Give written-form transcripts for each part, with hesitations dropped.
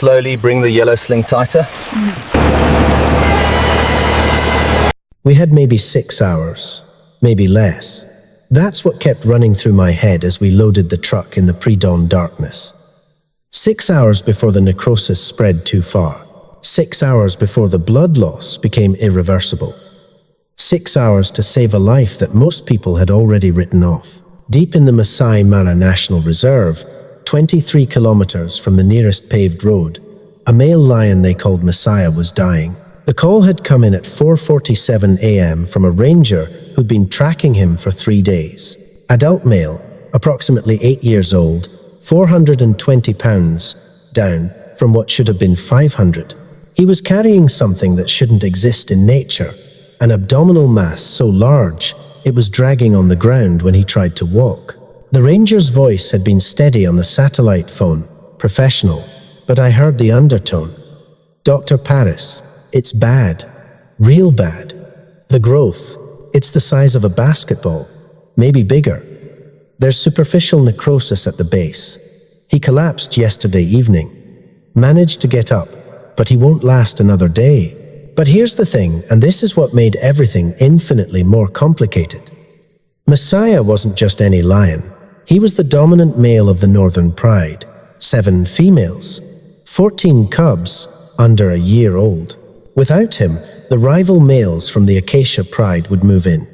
slowly bring the yellow sling tighter? We had maybe 6 hours, maybe less. That's what kept running through my head as we loaded the truck in the pre-dawn darkness. 6 hours before the necrosis spread too far. 6 hours before the blood loss became irreversible. 6 hours to save a life that most people had already written off. Deep in the Masai Mara National Reserve, 23 kilometers from the nearest paved road, a male lion they called Masai was dying. The call had come in at 4:47 a.m. from a ranger who'd been tracking him for 3 days. Adult male, approximately 8 years old, 420 pounds, down from what should have been 500. He was carrying something that shouldn't exist in nature, an abdominal mass so large it was dragging on the ground when he tried to walk. The ranger's voice had been steady on the satellite phone, professional, but I heard the undertone. "Dr. Paris, it's bad, real bad. The growth, it's the size of a basketball, maybe bigger. There's superficial necrosis at the base. He collapsed yesterday evening. Managed to get up, but he won't last another day." But here's the thing, and this is what made everything infinitely more complicated. Masai wasn't just any lion. He was the dominant male of the Northern Pride. 7 females, 14 cubs, under a year old. Without him, the rival males from the Acacia Pride would move in.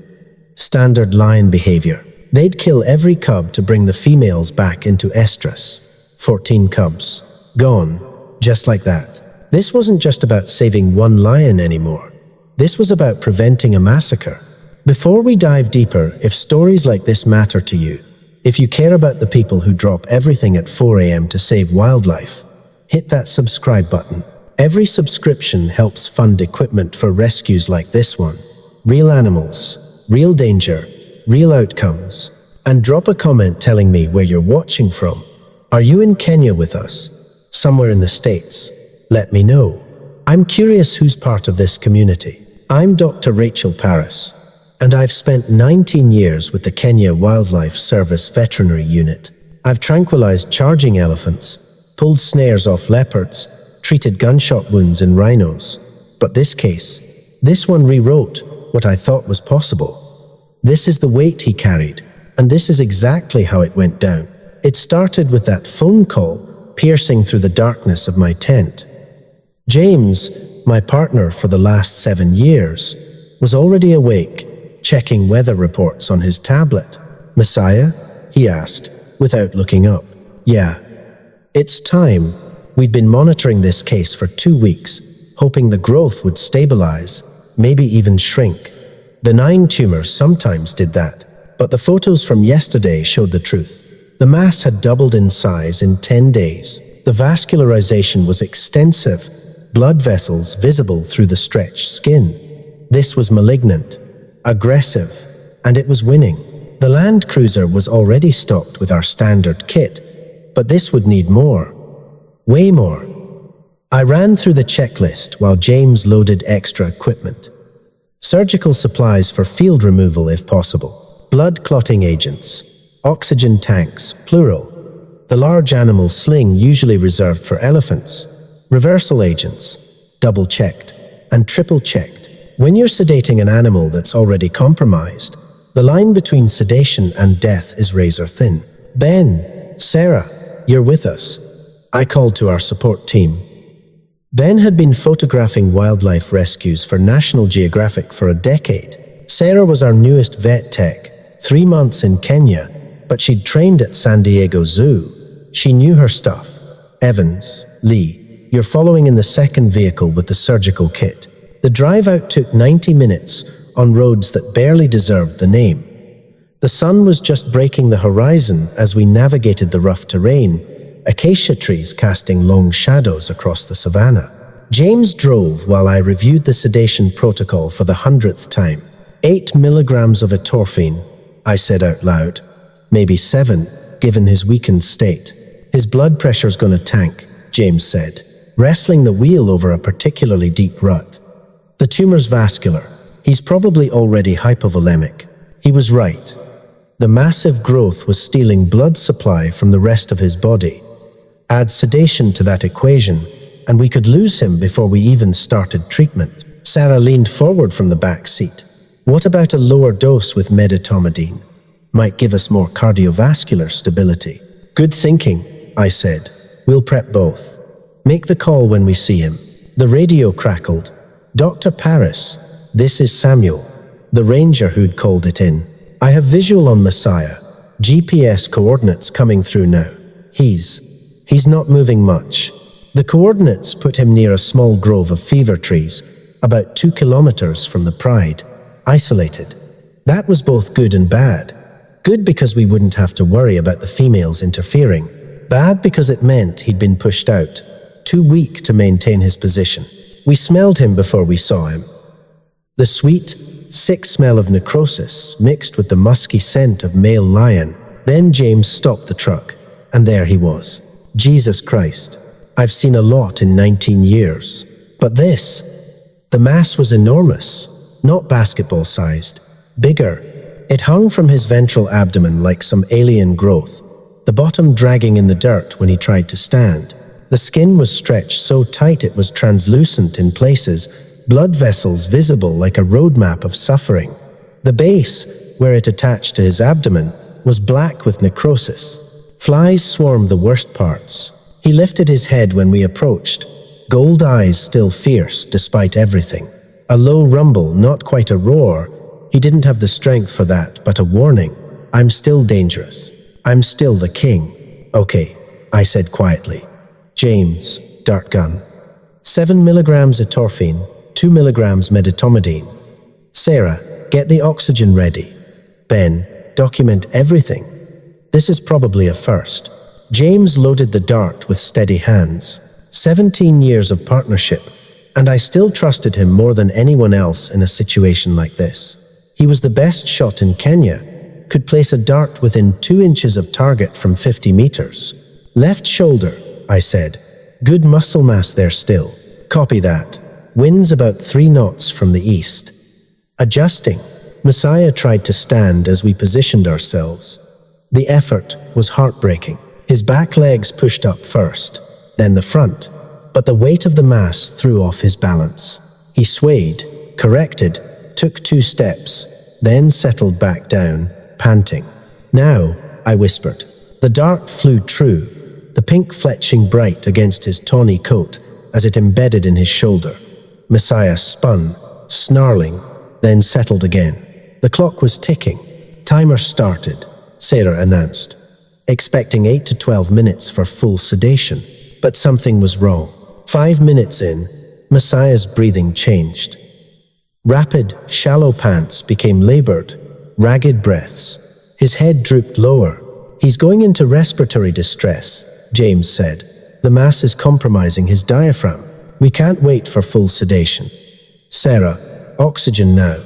Standard lion behavior. They'd kill every cub to bring the females back into estrus. 14 cubs, gone, just like that. This wasn't just about saving one lion anymore. This was about preventing a massacre. Before we dive deeper, if stories like this matter to you, if you care about the people who drop everything at 4 a.m. to save wildlife, hit that subscribe button. Every subscription helps fund equipment for rescues like this one. Real animals, real danger, real outcomes. And drop a comment telling me where you're watching from. Are you in Kenya with us? Somewhere in the States? Let me know. I'm curious who's part of this community. I'm Dr. Rachel Paris, and I've spent 19 years with the Kenya Wildlife Service Veterinary Unit. I've tranquilized charging elephants, pulled snares off leopards, treated gunshot wounds in rhinos. But this case, this one rewrote what I thought was possible. This is the weight he carried, and this is exactly how it went down. It started with that phone call piercing through the darkness of my tent. James, my partner for the last 7 years, was already awake, checking weather reports on his tablet. "Messiah?" he asked, without looking up. "Yeah. It's time." We'd been monitoring this case for 2 weeks, hoping the growth would stabilize, maybe even shrink. Benign tumors sometimes did that, but the photos from yesterday showed the truth. The mass had doubled in size in 10 days. The vascularization was extensive, blood vessels visible through the stretched skin. This was malignant, aggressive, and it was winning. The Land Cruiser was already stocked with our standard kit, but this would need more. Way more. I ran through the checklist while James loaded extra equipment. Surgical supplies for field removal if possible. Blood clotting agents. Oxygen tanks, plural. The large animal sling usually reserved for elephants. Reversal agents, double-checked and triple-checked. When you're sedating an animal that's already compromised, the line between sedation and death is razor thin. "Ben, Sarah, you're with us," I called to our support team. Ben had been photographing wildlife rescues for National Geographic for a decade. Sarah was our newest vet tech, 3 months in Kenya, but she'd trained at San Diego Zoo. She knew her stuff. "Evans, Lee, you're following in the second vehicle with the surgical kit." The drive out took 90 minutes on roads that barely deserved the name. The sun was just breaking the horizon as we navigated the rough terrain, acacia trees casting long shadows across the savannah. James drove while I reviewed the sedation protocol for the 100th time. 8 milligrams of etorphine, I said out loud. Maybe 7, given his weakened state. "His blood pressure's gonna tank," James said, wrestling the wheel over a particularly deep rut. "The tumor's vascular. He's probably already hypovolemic." He was right. The massive growth was stealing blood supply from the rest of his body. Add sedation to that equation, and we could lose him before we even started treatment. Sarah leaned forward from the back seat. What about a lower dose with medetomidine? Might give us more cardiovascular stability. Good thinking, I said. We'll prep both. Make the call when we see him. The radio crackled. Dr. Paris, this is Samuel, the ranger who'd called it in. I have visual on Masai. GPS coordinates coming through now. He's not moving much. The coordinates put him near a small grove of fever trees, about 2 kilometers from the Pride, isolated. That was both good and bad. Good because we wouldn't have to worry about the females interfering. Bad because it meant he'd been pushed out, too weak to maintain his position. We smelled him before we saw him. The sweet, sick smell of necrosis mixed with the musky scent of male lion. Then James stopped the truck, and there he was. Jesus Christ, I've seen a lot in 19 years. But this, the mass was enormous, not basketball-sized, bigger. It hung from his ventral abdomen like some alien growth, the bottom dragging in the dirt when he tried to stand. The skin was stretched so tight it was translucent in places, blood vessels visible like a roadmap of suffering. The base, where it attached to his abdomen, was black with necrosis. Flies swarmed the worst parts. He lifted his head when we approached, gold eyes still fierce despite everything. A low rumble, not quite a roar. He didn't have the strength for that, but a warning. I'm still dangerous. I'm still the king. Okay, I said quietly. James, dart gun. 7 milligrams etorphine, 2 milligrams medetomidine. Sarah, get the oxygen ready. Ben, document everything. This is probably a first. James loaded the dart with steady hands. 17 years of partnership, and I still trusted him more than anyone else in a situation like this. He was the best shot in Kenya, could place a dart within 2 inches of target from 50 meters. Left shoulder, I said. Good muscle mass there still. Copy that. Winds about 3 knots from the east. Adjusting, Masai tried to stand as we positioned ourselves. The effort was heartbreaking. His back legs pushed up first, then the front, but the weight of the mass threw off his balance. He swayed, corrected, took 2 steps, then settled back down, panting. Now, I whispered. The dart flew true, the pink fletching bright against his tawny coat as it embedded in his shoulder. Masai spun, snarling, then settled again. The clock was ticking. Timer started, Sarah announced, expecting 8 to 12 minutes for full sedation. But something was wrong. 5 minutes in, Masai's breathing changed. Rapid, shallow pants became labored, ragged breaths. His head drooped lower. He's going into respiratory distress, James said. The mass is compromising his diaphragm. We can't wait for full sedation. Sarah, oxygen now.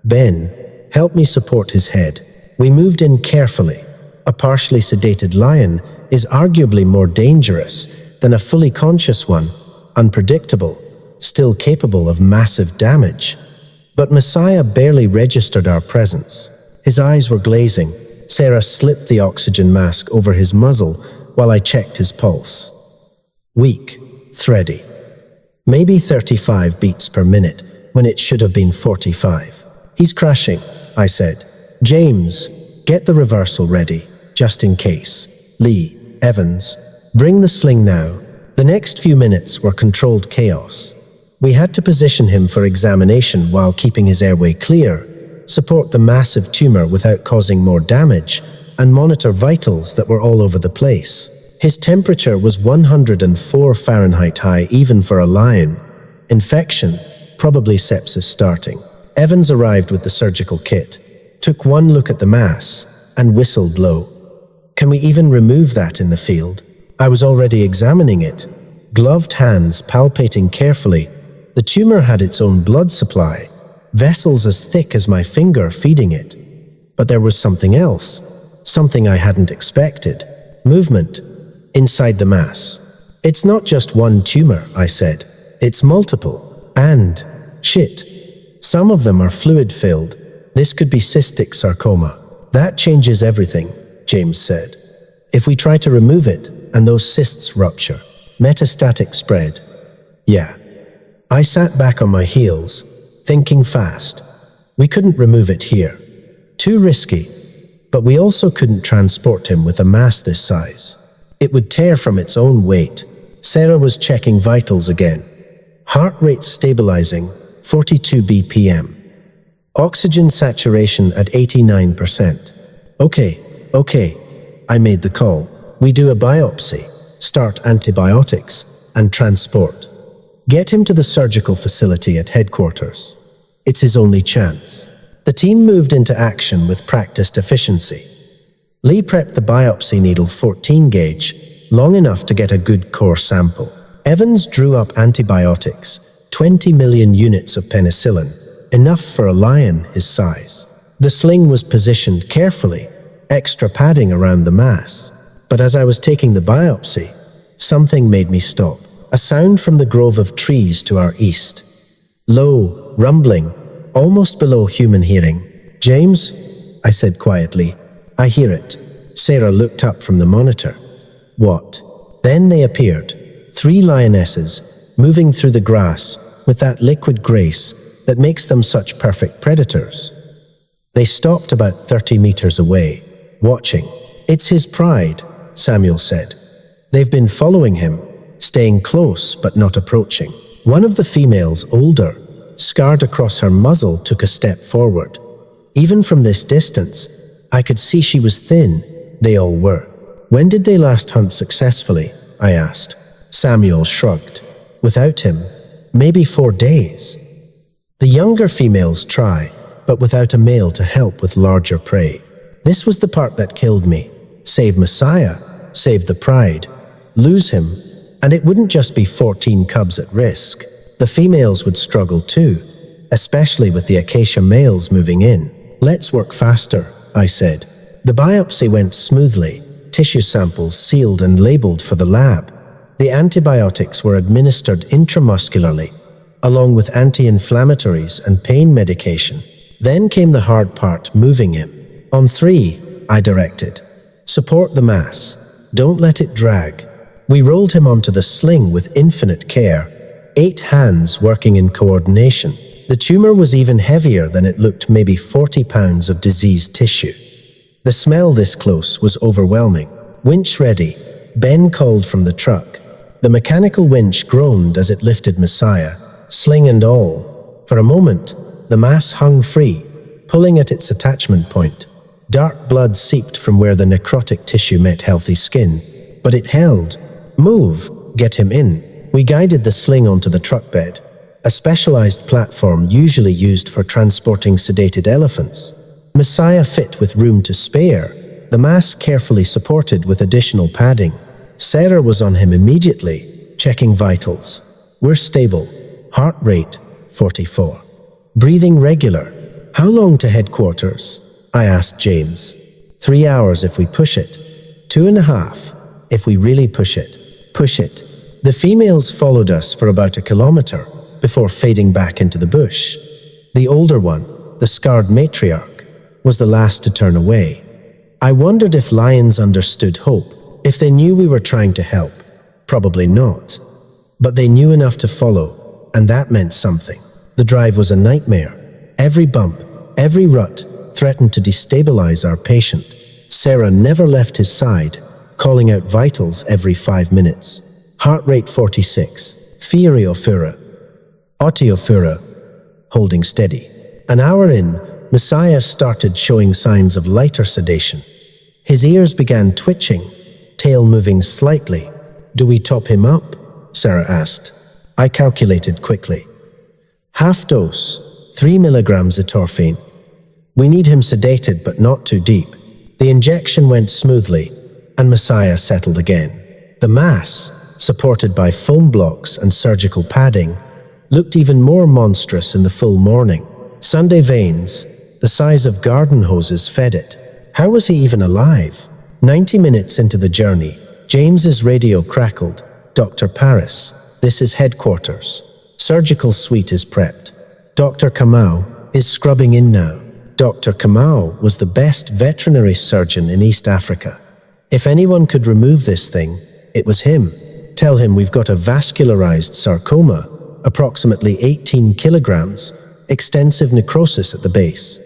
Ben, help me support his head. We moved in carefully. A partially sedated lion is arguably more dangerous than a fully conscious one, unpredictable, still capable of massive damage. But Masai barely registered our presence. His eyes were glazing. Sarah slipped the oxygen mask over his muzzle while I checked his pulse. Weak, thready. Maybe 35 beats per minute when it should have been 45. He's crashing, I said. James, get the reversal ready, just in case. Lee, Evans, bring the sling now. The next few minutes were controlled chaos. We had to position him for examination while keeping his airway clear, support the massive tumor without causing more damage, and monitor vitals that were all over the place. His temperature was 104 Fahrenheit high even for a lion. Infection, probably sepsis starting. Evans arrived with the surgical kit, took one look at the mass, and whistled low. Can we even remove that in the field? I was already examining it, gloved hands palpating carefully. The tumor had its own blood supply, vessels as thick as my finger feeding it. But there was something else, something I hadn't expected. Movement inside the mass. It's not just one tumor, I said. It's multiple. And, shit, some of them are fluid-filled. This could be cystic sarcoma. That changes everything, James said. If we try to remove it and those cysts rupture, metastatic spread, Yeah. I sat back on my heels, thinking fast. We couldn't remove it here. Too risky. But we also couldn't transport him with a mass this size. It would tear from its own weight. Sarah was checking vitals again. Heart rate stabilizing, 42 BPM. Oxygen saturation at 89%. Okay. I made the call. We do a biopsy, start antibiotics, and transport. Get him to the surgical facility at headquarters. It's his only chance. The team moved into action with practiced efficiency. Lee prepped the biopsy needle 14 gauge, long enough to get a good core sample. Evans drew up antibiotics, 20 million units of penicillin, enough for a lion his size. The sling was positioned carefully, extra padding around the mass. But as I was taking the biopsy, something made me stop. A sound from the grove of trees to our east. Low, rumbling, almost below human hearing. "James," I said quietly, "I hear it." Sarah looked up from the monitor. "What?" Then they appeared, 3 lionesses, moving through the grass with that liquid grace that makes them such perfect predators. They stopped about 30 meters away, watching. "It's his pride," Samuel said. "They've been following him, staying close but not approaching." One of the females, older, scarred across her muzzle, took a step forward. Even from this distance, I could see she was thin. They all were. "When did they last hunt successfully?" I asked. Samuel shrugged. "Without him, maybe 4 days. The younger females try, but without a male to help with larger prey. This was the part that killed me. Save Masai, save the pride. Lose him, and it wouldn't just be 14 cubs at risk. The females would struggle too, especially with the acacia males moving in. "Let's work faster," I said. The biopsy went smoothly, tissue samples sealed and labeled for the lab. The antibiotics were administered intramuscularly, along with anti-inflammatories and pain medication. Then came the hard part, moving him. "On 3, I directed. Support the mass. Don't let it drag." We rolled him onto the sling with infinite care, 8 hands working in coordination. The tumor was even heavier than it looked, maybe 40 pounds of diseased tissue. The smell this close was overwhelming. "Winch ready," Ben called from the truck. The mechanical winch groaned as it lifted Masai, sling and all. For a moment, the mass hung free, pulling at its attachment point. Dark blood seeped from where the necrotic tissue met healthy skin, but it held. "Move, get him in." We guided the sling onto the truck bed, a specialized platform usually used for transporting sedated elephants. Masai fit with room to spare, the mass carefully supported with additional padding. Sarah was on him immediately, checking vitals. "We're stable. Heart rate, 44. Breathing regular." "How long to headquarters?" I asked James. 3 hours if we push it. 2.5 if we really push it. Push it. The females followed us for about 1 kilometer before fading back into the bush. The older one, the scarred matriarch, was the last to turn away. I wondered if lions understood hope, if they knew we were trying to help. Probably not. But they knew enough to follow, and that meant something. The drive was a nightmare. Every bump, every rut threatened to destabilize our patient. Sarah never left his side, calling out vitals every 5 minutes. Heart rate 46, Furiofura, Otiofura, holding steady. An hour in, Masai started showing signs of lighter sedation. His ears began twitching, tail moving slightly. "Do we top him up?" Sarah asked. I calculated quickly. Half dose, 3 milligrams etorphine. We need him sedated but not too deep. The injection went smoothly, and Masai settled again. The mass, supported by foam blocks and surgical padding, looked even more monstrous in the full morning. Sunday veins, the size of garden hoses, fed it. How was he even alive? 90 minutes into the journey, James's radio crackled. "Dr. Paris, this is headquarters. Surgical suite is prepped. Dr. Kamau is scrubbing in now." Dr. Kamau was the best veterinary surgeon in East Africa. If anyone could remove this thing, it was him. Tell him we've got a vascularized sarcoma, approximately 18 kilograms, extensive necrosis at the base.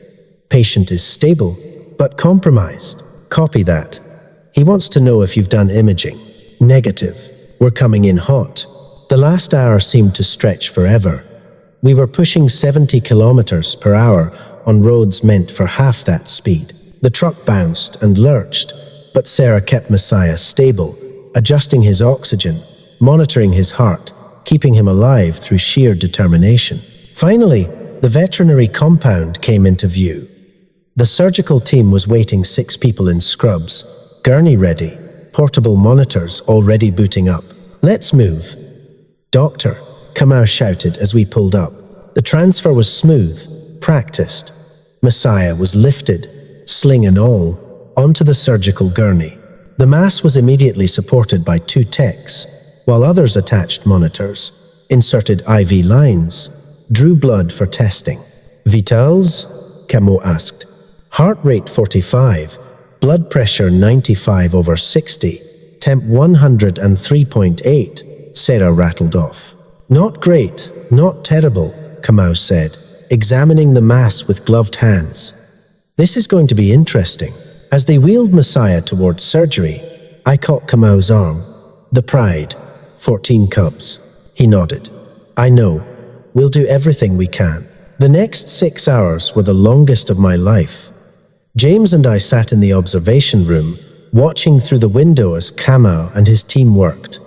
Patient is stable, but compromised. Copy that. He wants to know if you've done imaging. Negative. We're coming in hot. The last hour seemed to stretch forever. We were pushing 70 kilometers per hour on roads meant for half that speed. The truck bounced and lurched, but Sarah kept Masai stable, adjusting his oxygen, monitoring his heart, keeping him alive through sheer determination. Finally, the veterinary compound came into view. The surgical team was waiting, 6 people in scrubs, gurney ready, portable monitors already booting up. Let's move. Doctor, Kamau shouted as we pulled up. The transfer was smooth, practiced. Masai was lifted, sling and all, onto the surgical gurney. The mass was immediately supported by 2 techs, while others attached monitors, inserted IV lines, drew blood for testing. Vitals? Kamau asked. Heart rate 45, blood pressure 95/60, temp 103.8, Sarah rattled off. Not great, not terrible, Kamau said, examining the mass with gloved hands. This is going to be interesting. As they wheeled Masai towards surgery, I caught Kamau's arm. The pride, 14 cubs. He nodded. I know. We'll do everything we can. The next 6 hours were the longest of my life. James and I sat in the observation room, watching through the window as Kamau and his team worked.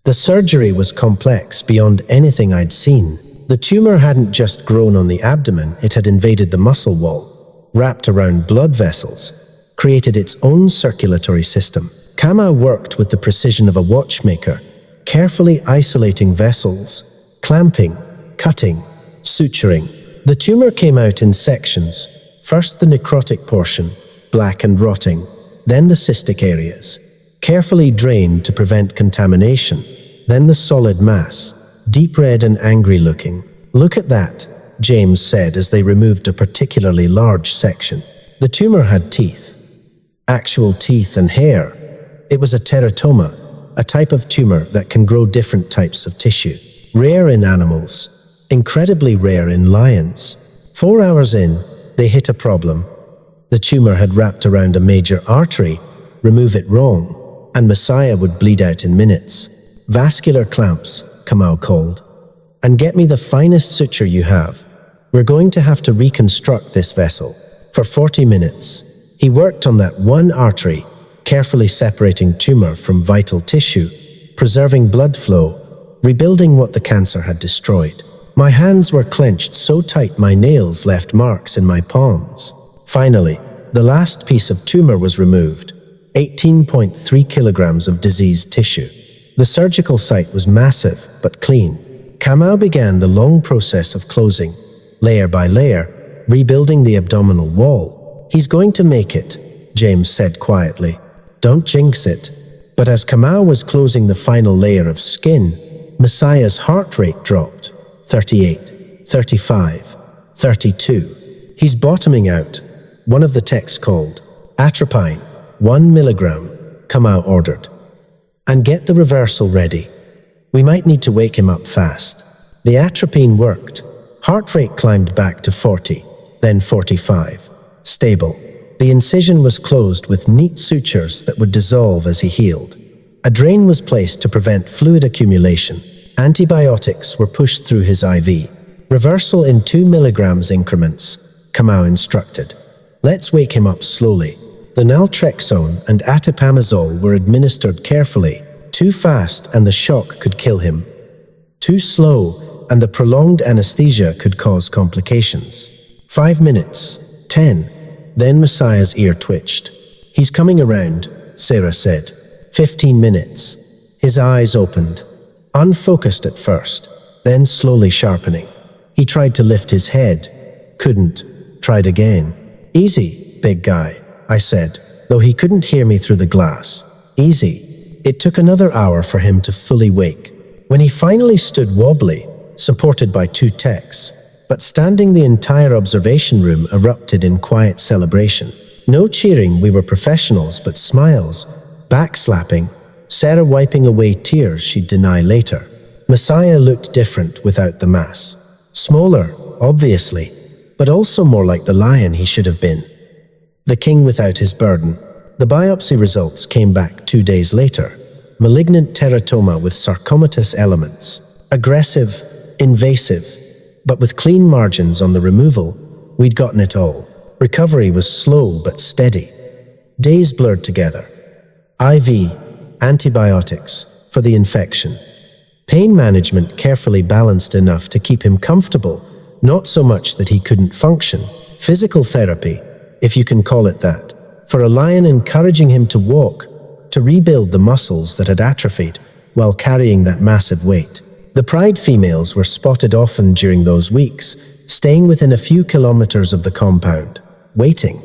The surgery was complex beyond anything I'd seen. The tumor hadn't just grown on the abdomen, it had invaded the muscle wall, wrapped around blood vessels, created its own circulatory system. Kamau worked with the precision of a watchmaker, carefully isolating vessels, clamping, cutting, suturing. The tumor came out in sections, first the necrotic portion, black and rotting, then the cystic areas, carefully drained to prevent contamination, then the solid mass, deep red and angry looking. Look at that, James said as they removed a particularly large section. The tumor had teeth, actual teeth and hair. It was a teratoma, a type of tumor that can grow different types of tissue. Rare in animals, incredibly rare in lions. 4 hours in, they hit a problem. The tumor had wrapped around a major artery. Remove it wrong, and Masai would bleed out in minutes. Vascular clamps, Kamau called. And get me the finest suture you have. We're going to have to reconstruct this vessel. For 40 minutes, he worked on that one artery, carefully separating tumor from vital tissue, preserving blood flow, rebuilding what the cancer had destroyed. My hands were clenched so tight my nails left marks in my palms. Finally, the last piece of tumor was removed, 18.3 kilograms of diseased tissue. The surgical site was massive but clean. Kamau began the long process of closing, layer by layer, rebuilding the abdominal wall. He's going to make it, James said quietly. Don't jinx it. But as Kamau was closing the final layer of skin, Masai's heart rate dropped. 38, 35, 32. He's bottoming out. One of the techs called. Atropine, 1 milligram, Kamau ordered. And get the reversal ready. We might need to wake him up fast. The atropine worked. Heart rate climbed back to 40, then 45. Stable. The incision was closed with neat sutures that would dissolve as he healed. A drain was placed to prevent fluid accumulation. Antibiotics were pushed through his IV. Reversal in 2 milligrams increments, Kamau instructed. Let's wake him up slowly. The naltrexone and atipamezole were administered carefully. Too fast and the shock could kill him. Too slow and the prolonged anesthesia could cause complications. 5 minutes, 10. Then Masai's ear twitched. He's coming around, Sarah said. 15 minutes. His eyes opened. Unfocused at first, then slowly sharpening. He tried to lift his head. Couldn't. Tried again. Easy, big guy, I said, though he couldn't hear me through the glass. Easy. It took another hour for him to fully wake. When he finally stood wobbly, supported by 2 techs, but standing, the entire observation room erupted in quiet celebration. No cheering, we were professionals, but smiles, backslapping, Sarah wiping away tears she'd deny later. Messiah looked different without the mass. Smaller, obviously, but also more like the lion he should have been. The king without his burden. The biopsy results came back 2 days later. Malignant teratoma with sarcomatous elements. Aggressive, invasive, but with clean margins on the removal. We'd gotten it all. Recovery was slow but steady. Days blurred together. IV, antibiotics for the infection. Pain management carefully balanced enough to keep him comfortable, not so much that he couldn't function. Physical therapy, if you can call it that, for a lion, encouraging him to walk, to rebuild the muscles that had atrophied while carrying that massive weight. The pride females were spotted often during those weeks, staying within a few kilometers of the compound, waiting.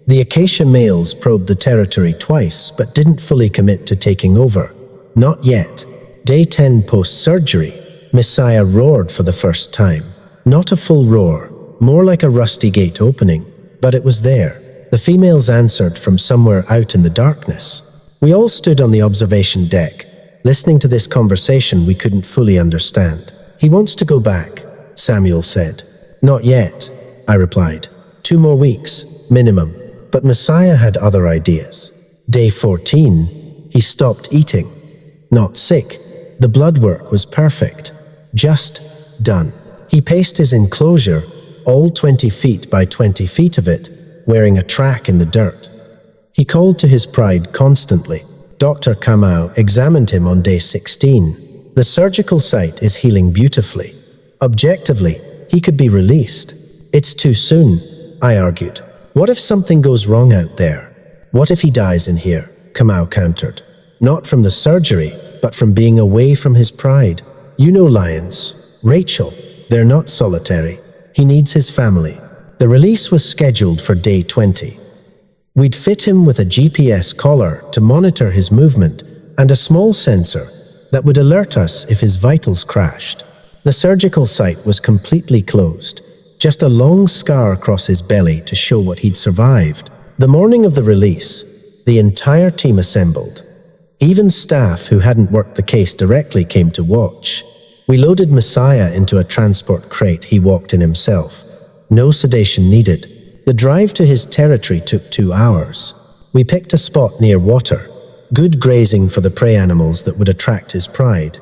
The acacia males probed the territory twice but didn't fully commit to taking over. Not yet. Day 10 post-surgery, Messiah roared for the first time. Not a full roar, more like a rusty gate opening, but it was there. The females answered from somewhere out in the darkness. We all stood on the observation deck, listening to this conversation we couldn't fully understand. "He wants to go back," Samuel said. "Not yet," I replied. 2 more weeks, minimum. But Messiah had other ideas. Day 14, he stopped eating. Not sick. The blood work was perfect. Just done. He paced his enclosure, all 20 feet by 20 feet of it, wearing a track in the dirt. He called to his pride constantly. Dr. Kamau examined him on day 16. The surgical site is healing beautifully. Objectively, he could be released. It's too soon, I argued. What if something goes wrong out there? What if he dies in here? Kamau countered. Not from the surgery, but from being away from his pride. You know lions. Rachel, they're not solitary. He needs his family. The release was scheduled for day 20. We'd fit him with a GPS collar to monitor his movement and a small sensor that would alert us if his vitals crashed. The surgical site was completely closed, just a long scar across his belly to show what he'd survived. The morning of the release, the entire team assembled. Even staff who hadn't worked the case directly came to watch. We loaded Messiah into a transport crate he walked in himself. No sedation needed. The drive to his territory took 2 hours. We picked a spot near water, good grazing for the prey animals that would attract his pride.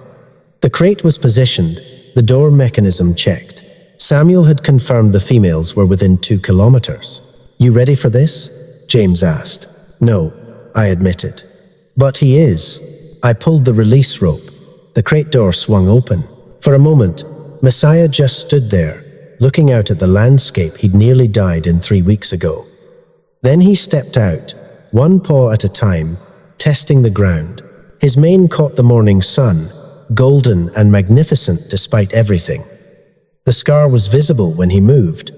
The crate was positioned, the door mechanism checked. Samuel had confirmed the females were within 2 kilometers. "You ready for this?" James asked. "No," I admitted. "But he is." I pulled the release rope. The crate door swung open. For a moment, Messiah just stood there, looking out at the landscape he'd nearly died in 3 weeks ago. Then he stepped out, one paw at a time, testing the ground. His mane caught the morning sun, golden and magnificent despite everything. The scar was visible when he moved,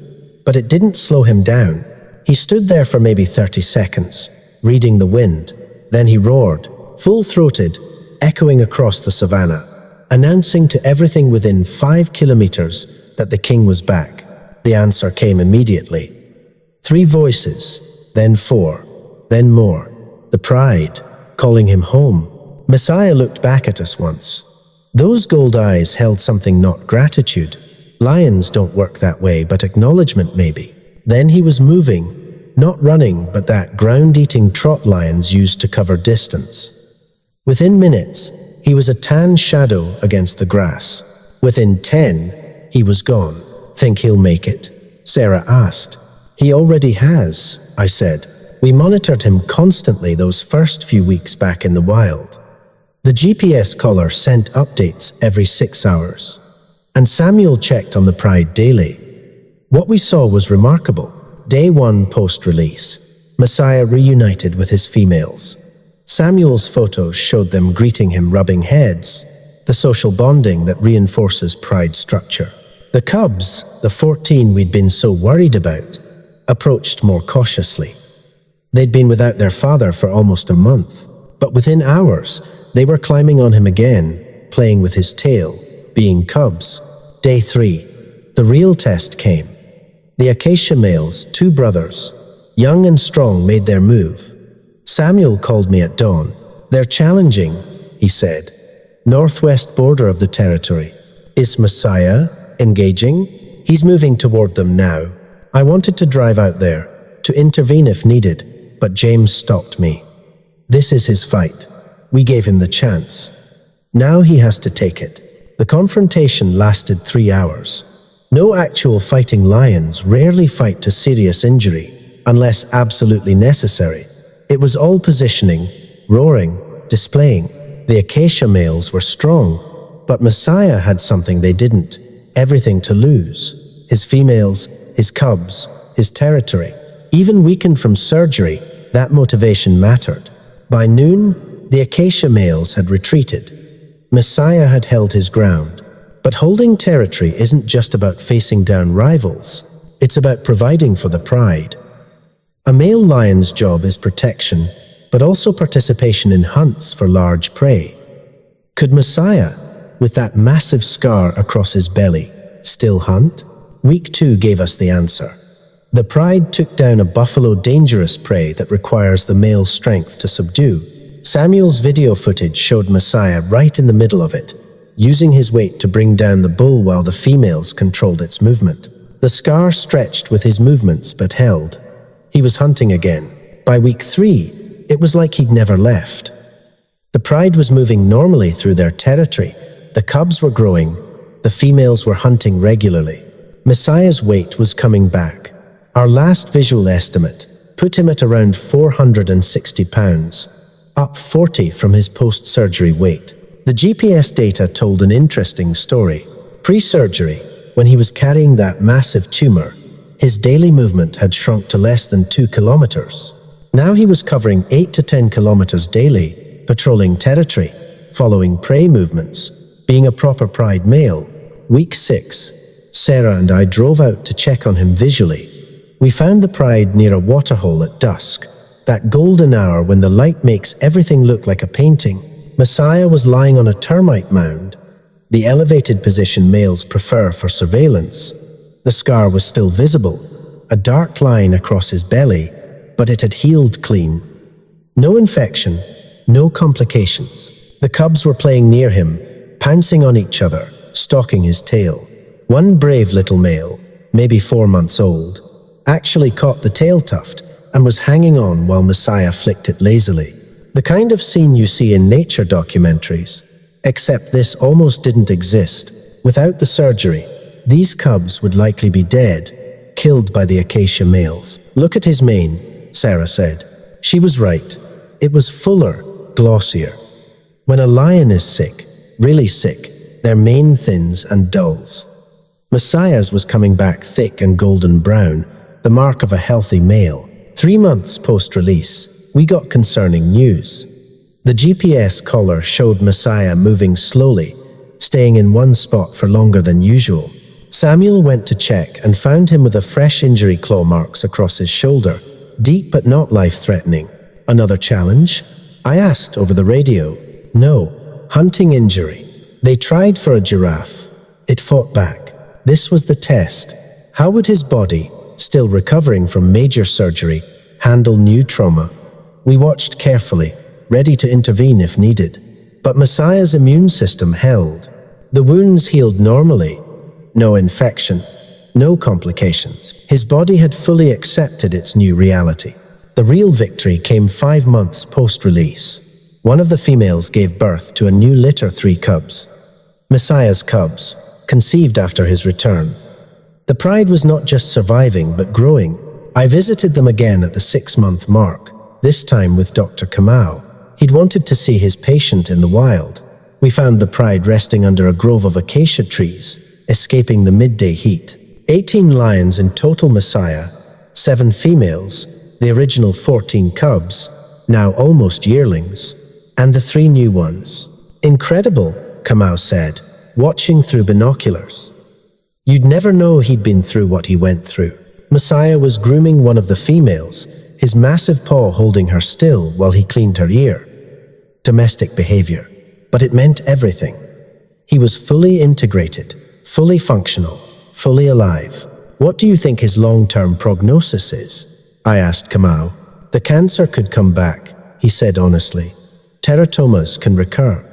but it didn't slow him down. He stood there for maybe 30 seconds, reading the wind. Then he roared, full-throated, echoing across the savannah, announcing to everything within 5 kilometers that the king was back. The answer came immediately. 3 voices, then 4, then more. The pride, calling him home. Messiah looked back at us once. Those gold eyes held something, not gratitude. Lions don't work that way, but acknowledgement maybe. Then he was moving, not running, but that ground-eating trot lions used to cover distance. Within minutes, he was a tan shadow against the grass. Within 10, he was gone. "Think he'll make it?" Sarah asked. "He already has," I said. "We monitored him constantly those first few weeks back in the wild. The GPS collar sent updates every 6 hours. And Samuel checked on the pride daily. What we saw was remarkable. Day 1 post-release, Messiah reunited with his females. Samuel's photos showed them greeting him, rubbing heads, the social bonding that reinforces pride structure. The cubs, the 14 we'd been so worried about, approached more cautiously. They'd been without their father for almost a month, but within hours, they were climbing on him again, playing with his tail, being cubs. Day 3, the real test came. The acacia males, 2 brothers, young and strong, made their move. Samuel called me at dawn. "They're challenging," he said. Northwest border of the territory. Is Masai engaging? He's moving toward them now. I wanted to drive out there, to intervene if needed, but James stopped me. This is his fight. We gave him the chance. Now he has to take it. The confrontation lasted 3 hours. No actual fighting lions rarely fight to serious injury, unless absolutely necessary. It was all positioning, roaring, displaying. The acacia males were strong, but Masai had something they didn't. Everything to lose. His females, his cubs, his territory. Even weakened from surgery, that motivation mattered. By noon, the acacia males had retreated. Masai had held his ground. But holding territory isn't just about facing down rivals. It's about providing for the pride. A male lion's job is protection, but also participation in hunts for large prey. Could Masai, with that massive scar across his belly, still hunt? Week 2 gave us the answer. The pride took down a buffalo, dangerous prey that requires the male's strength to subdue. Samuel's video footage showed Masai right in the middle of it, using his weight to bring down the bull while the females controlled its movement. The scar stretched with his movements but held. He was hunting again. By week 3, it was like he'd never left. The pride was moving normally through their territory. The cubs were growing. The females were hunting regularly. Masai's weight was coming back. Our last visual estimate put him at around 460 pounds, up 40 from his post-surgery weight. The GPS data told an interesting story. Pre-surgery, when he was carrying that massive tumor, his daily movement had shrunk to less than 2 kilometers. Now he was covering 8 to 10 kilometers daily, patrolling territory, following prey movements, being a proper pride male. Week 6, Sarah and I drove out to check on him visually. We found the pride near a waterhole at dusk, that golden hour when the light makes everything look like a painting. Masai was lying on a termite mound, the elevated position males prefer for surveillance. The scar was still visible, a dark line across his belly, but it had healed clean. No infection, no complications. The cubs were playing near him, pouncing on each other, stalking his tail. One brave little male, maybe 4 months old, actually caught the tail tuft and was hanging on while Masai flicked it lazily. The kind of scene you see in nature documentaries, except this almost didn't exist. Without the surgery, these cubs would likely be dead, killed by the acacia males. Look at his mane, Sarah said. She was right. It was fuller, glossier. When a lion is sick, really sick, their mane thins and dulls. Masai's was coming back thick and golden brown, the mark of a healthy male. 3 months post-release, we got concerning news. The GPS collar showed Masai moving slowly, staying in one spot for longer than usual. Samuel went to check and found him with a fresh injury, claw marks across his shoulder, deep but not life-threatening. Another challenge? I asked over the radio. No, hunting injury. They tried for a giraffe. It fought back. This was the test. How would his body, still recovering from major surgery, handle new trauma? We watched carefully, ready to intervene if needed. But Masai's immune system held. The wounds healed normally. No infection, no complications. His body had fully accepted its new reality. The real victory came 5 months post-release. One of the females gave birth to a new litter, 3 cubs. Masai's cubs, conceived after his return. The pride was not just surviving, but growing. I visited them again at the 6-month mark, this time with Dr. Kamau. He'd wanted to see his patient in the wild. We found the pride resting under a grove of acacia trees, escaping the midday heat. 18 lions in total, Masai, 7 females, the original 14 cubs, now almost yearlings, and the 3 new ones. Incredible, Kamau said, watching through binoculars. You'd never know he'd been through what he went through. Masai was grooming one of the females, his massive paw holding her still while he cleaned her ear. Domestic behavior, but it meant everything. He was fully integrated, fully functional, fully alive. What do you think his long-term prognosis is? I asked Kamau. The cancer could come back, he said honestly. Teratomas can recur.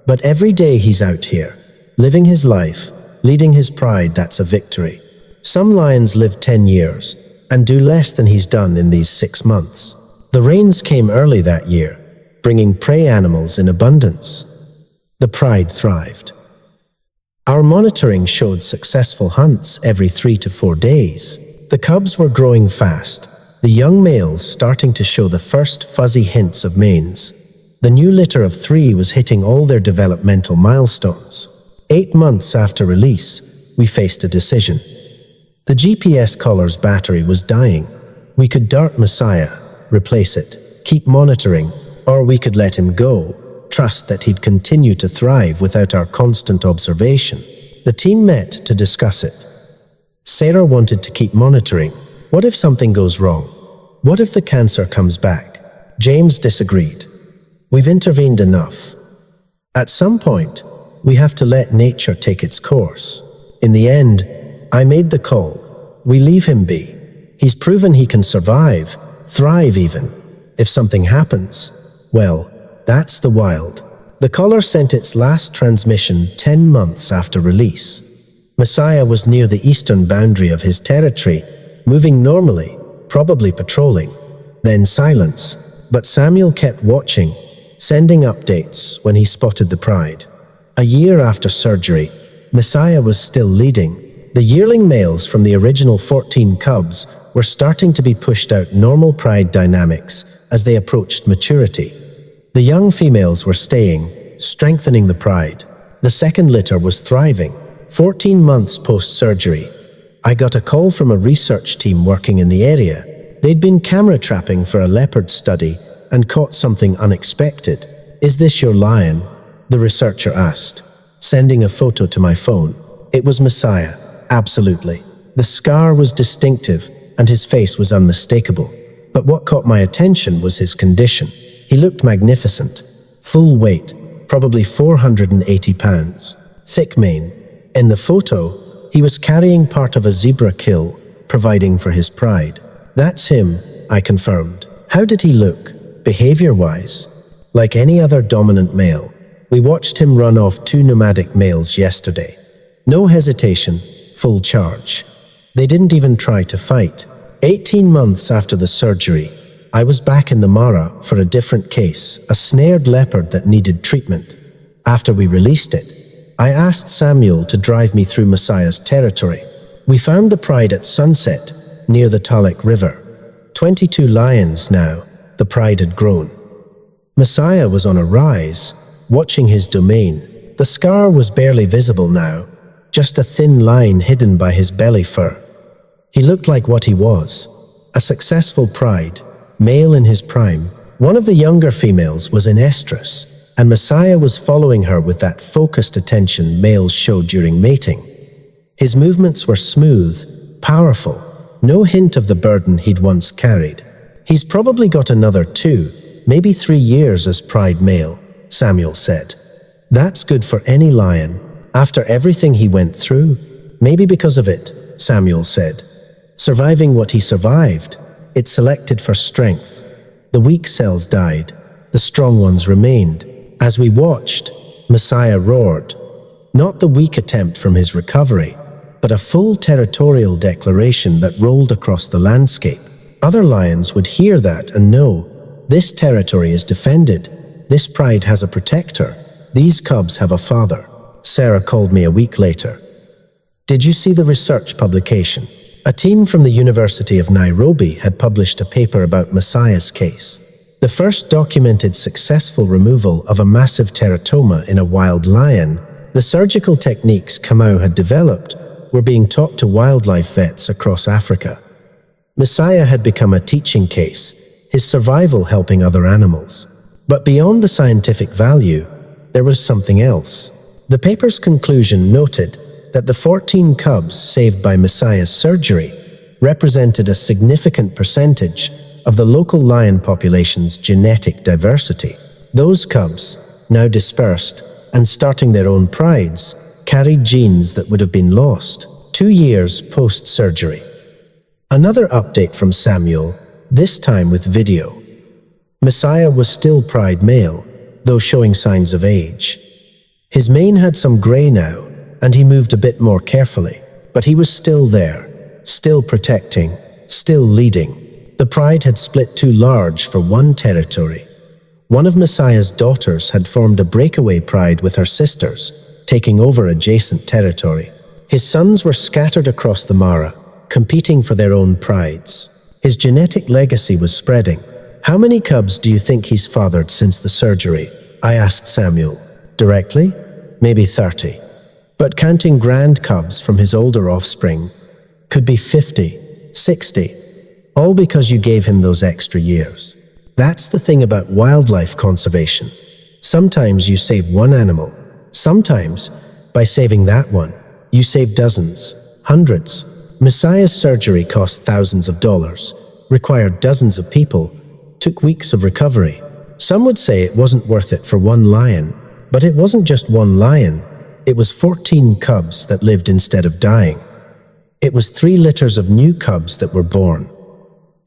But every day he's out here, living his life, leading his pride. That's a victory. Some lions live 10 years and do less than he's done in these 6 months. The rains came early that year, bringing prey animals in abundance. The pride thrived. Our monitoring showed successful hunts every 3 to 4 days. The cubs were growing fast, the young males starting to show the first fuzzy hints of manes. The new litter of 3 was hitting all their developmental milestones. 8 months after release, we faced a decision. The GPS collar's battery was dying. We could dart Masai, replace it, keep monitoring, or we could let him go, trust that he'd continue to thrive without our constant observation. The team met to discuss it. Sarah wanted to keep monitoring. What if something goes wrong? What if the cancer comes back? James disagreed. We've intervened enough. At some point, we have to let nature take its course. In the end, I made the call. We leave him be. He's proven he can survive, thrive even. If something happens, well, that's the wild. The collar sent its last transmission 10 months after release. Masai was near the eastern boundary of his territory, moving normally, probably patrolling. Then silence, but Samuel kept watching, sending updates when he spotted the pride. A year after surgery, Masai was still leading. The yearling males from the original 14 cubs were starting to be pushed out normal pride dynamics as they approached maturity. The young females were staying, strengthening the pride. The second litter was thriving. 14 months post-surgery, I got a call from a research team working in the area. They'd been camera trapping for a leopard study and caught something unexpected. "Is this your lion?" the researcher asked, sending a photo to my phone. It was Masai, absolutely. The scar was distinctive and his face was unmistakable. But what caught my attention was his condition. He looked magnificent, full weight, probably 480 pounds, thick mane. In the photo, he was carrying part of a zebra kill, providing for his pride. "That's him," I confirmed. "How did he look, behavior-wise?" "Like any other dominant male. We watched him run off 2 nomadic males yesterday. No hesitation, full charge. They didn't even try to fight." 18 months after the surgery, I was back in the Mara for a different case, a snared leopard that needed treatment. After we released it, I asked Samuel to drive me through Masai's territory. We found the pride at sunset, near the Talek River. 22 lions now, the pride had grown. Masai was on a rise, watching his domain. The scar was barely visible now, just a thin line hidden by his belly fur. He looked like what he was, a successful pride, male in his prime. One of the younger females was in estrus, and Masai was following her with that focused attention males show during mating. His movements were smooth, powerful, no hint of the burden he'd once carried. "He's probably got another 2, maybe 3 years as pride male," Samuel said. "That's good for any lion, after everything he went through." "Maybe because of it," Samuel said. "Surviving what he survived, it selected for strength. The weak cells died, the strong ones remained." As we watched, Masai roared. Not the weak attempt from his recovery, but a full territorial declaration that rolled across the landscape. Other lions would hear that and know, this territory is defended, this pride has a protector, these cubs have a father. Sarah called me a week later. "Did you see the research publication?" A team from the University of Nairobi had published a paper about Masai's case. The first documented successful removal of a massive teratoma in a wild lion. The surgical techniques Kamau had developed were being taught to wildlife vets across Africa. Masai had become a teaching case, his survival helping other animals. But beyond the scientific value, there was something else. The paper's conclusion noted that the 14 cubs saved by Masai's surgery represented a significant percentage of the local lion population's genetic diversity. Those cubs, now dispersed and starting their own prides, carried genes that would have been lost 2 years post-surgery. Another update from Samuel, this time with video. Masai was still pride male, though showing signs of age. His mane had some grey now, and he moved a bit more carefully. But he was still there, still protecting, still leading. The pride had split too large for one territory. One of Masai's daughters had formed a breakaway pride with her sisters, taking over adjacent territory. His sons were scattered across the Mara, competing for their own prides. His genetic legacy was spreading. "How many cubs do you think he's fathered since the surgery?" I asked Samuel. "Directly? Maybe 30. But counting grand cubs from his older offspring, could be 50, 60, all because you gave him those extra years." That's the thing about wildlife conservation. Sometimes you save one animal. Sometimes, by saving that one, you save dozens, hundreds. Masai's surgery cost thousands of dollars, required dozens of people, took weeks of recovery. Some would say it wasn't worth it for one lion, but it wasn't just one lion. It was 14 cubs that lived instead of dying. It was 3 litters of new cubs that were born.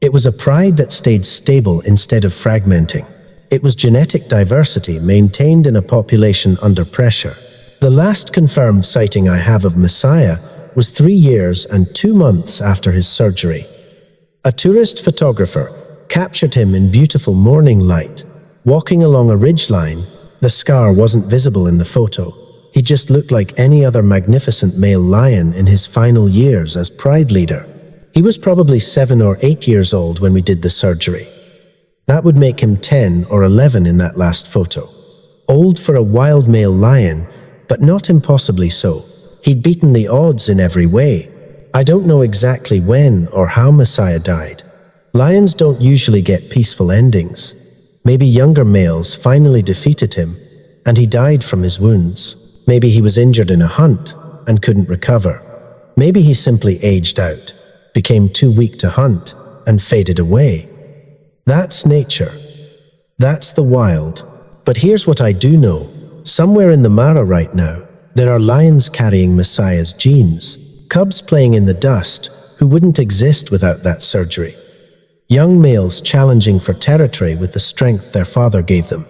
It was a pride that stayed stable instead of fragmenting. It was genetic diversity maintained in a population under pressure. The last confirmed sighting I have of Masai was 3 years and 2 months after his surgery. A tourist photographer captured him in beautiful morning light, walking along a ridgeline. The scar wasn't visible in the photo. He just looked like any other magnificent male lion in his final years as pride leader. He was probably 7 or 8 years old when we did the surgery. That would make him 10 or 11 in that last photo. Old for a wild male lion, but not impossibly so. He'd beaten the odds in every way. I don't know exactly when or how Masai died. Lions don't usually get peaceful endings. Maybe younger males finally defeated him, and he died from his wounds. Maybe he was injured in a hunt and couldn't recover. Maybe he simply aged out, became too weak to hunt, and faded away. That's nature. That's the wild. But here's what I do know. Somewhere in the Mara right now, there are lions carrying Masai's genes, cubs playing in the dust who wouldn't exist without that surgery. Young males challenging for territory with the strength their father gave them.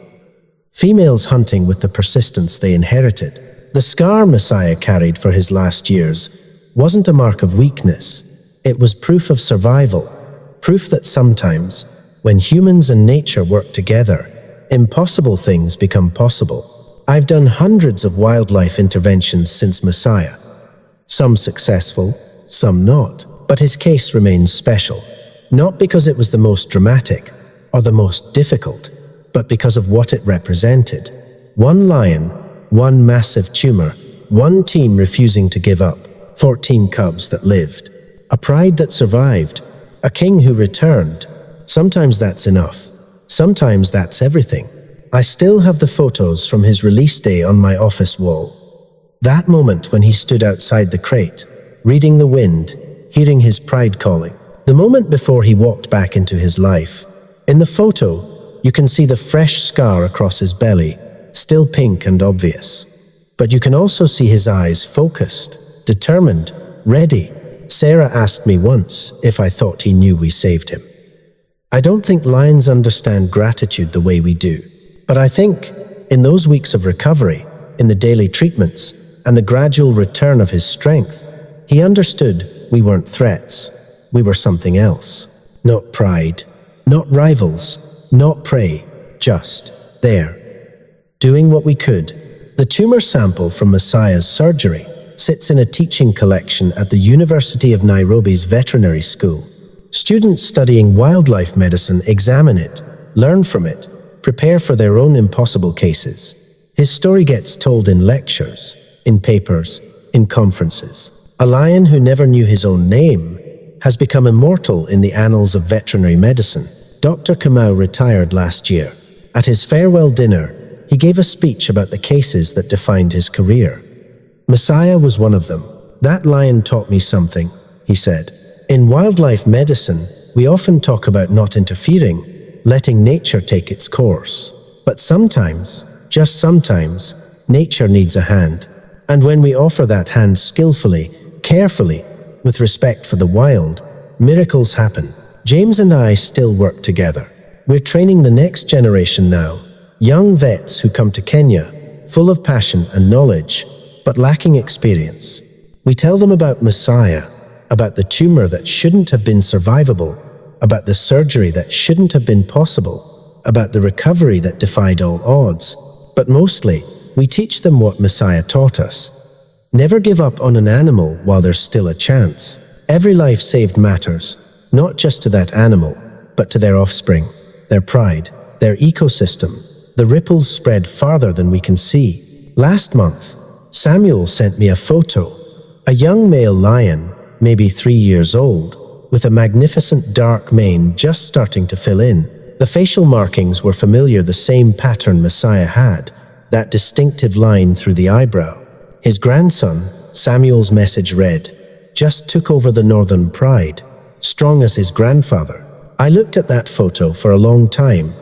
Females hunting with the persistence they inherited. The scar Masai carried for his last years wasn't a mark of weakness. It was proof of survival, proof that sometimes, when humans and nature work together, impossible things become possible. I've done hundreds of wildlife interventions since Masai. Some successful, some not. But his case remains special. Not because it was the most dramatic or the most difficult, but because of what it represented. One lion, one massive tumor, one team refusing to give up, 14 cubs that lived, a pride that survived, a king who returned. Sometimes that's enough. Sometimes that's everything. I still have the photos from his release day on my office wall. That moment when he stood outside the crate, reading the wind, hearing his pride calling. The moment before he walked back into his life. In the photo, you can see the fresh scar across his belly, still pink and obvious. But you can also see his eyes focused, determined, ready. Sarah asked me once if I thought he knew we saved him. I don't think lions understand gratitude the way we do. But I think, in those weeks of recovery, in the daily treatments, and the gradual return of his strength, he understood we weren't threats. We were something else. Not pride, not rivals, not prey, just there. Doing what we could. The tumor sample from Masai's surgery sits in a teaching collection at the University of Nairobi's veterinary school. Students studying wildlife medicine examine it, learn from it, prepare for their own impossible cases. His story gets told in lectures, in papers, in conferences. A lion who never knew his own name has become immortal in the annals of veterinary medicine. Dr. Kamau retired last year. At his farewell dinner, he gave a speech about the cases that defined his career. Masai was one of them. That lion taught me something, he said. In wildlife medicine, we often talk about not interfering, letting nature take its course. But sometimes, just sometimes, nature needs a hand. And when we offer that hand skillfully, carefully, with respect for the wild, miracles happen. James and I still work together. We're training the next generation now, young vets who come to Kenya, full of passion and knowledge, but lacking experience. We tell them about Messiah, about the tumor that shouldn't have been survivable, about the surgery that shouldn't have been possible, about the recovery that defied all odds. But mostly, we teach them what Messiah taught us. Never give up on an animal while there's still a chance. Every life saved matters, not just to that animal, but to their offspring, their pride, their ecosystem. The ripples spread farther than we can see. Last month, Samuel sent me a photo. A young male lion, maybe 3 years old, with a magnificent dark mane just starting to fill in. The facial markings were familiar, the same pattern Messiah had, that distinctive line through the eyebrow. His grandson, Samuel's message read, just took over the northern pride, strong as his grandfather. I looked at that photo for a long time.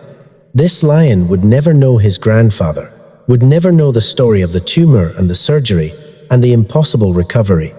This lion would never know his grandfather, would never know the story of the tumor and the surgery and the impossible recovery.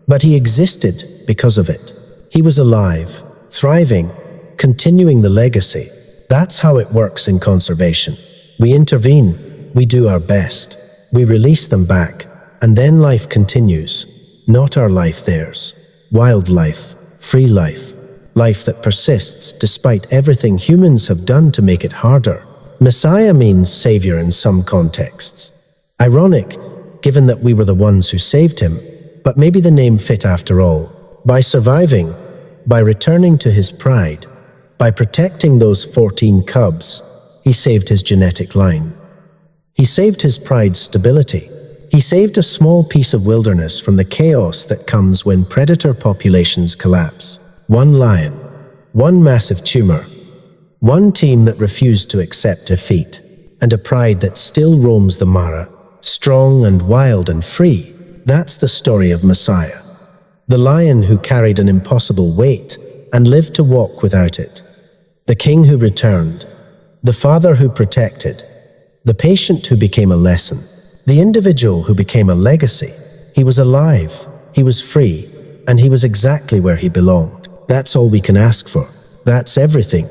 But he existed because of it. He was alive, thriving, continuing the legacy. That's how it works in conservation. We intervene, we do our best, we release them back, and then life continues. Not our life, theirs. Wild life, free life, life that persists despite everything humans have done to make it harder. Messiah means savior in some contexts. Ironic, given that we were the ones who saved him, but maybe the name fit after all. By surviving, by returning to his pride, by protecting those 14 cubs, he saved his genetic line. He saved his pride's stability. He saved a small piece of wilderness from the chaos that comes when predator populations collapse. One lion, one massive tumor, one team that refused to accept defeat, and a pride that still roams the Mara, strong and wild and free. That's the story of Messiah. The lion who carried an impossible weight and lived to walk without it. The king who returned. The father who protected. The patient who became a lesson. The individual who became a legacy. He was alive, he was free, and he was exactly where he belonged. That's all we can ask for. That's everything.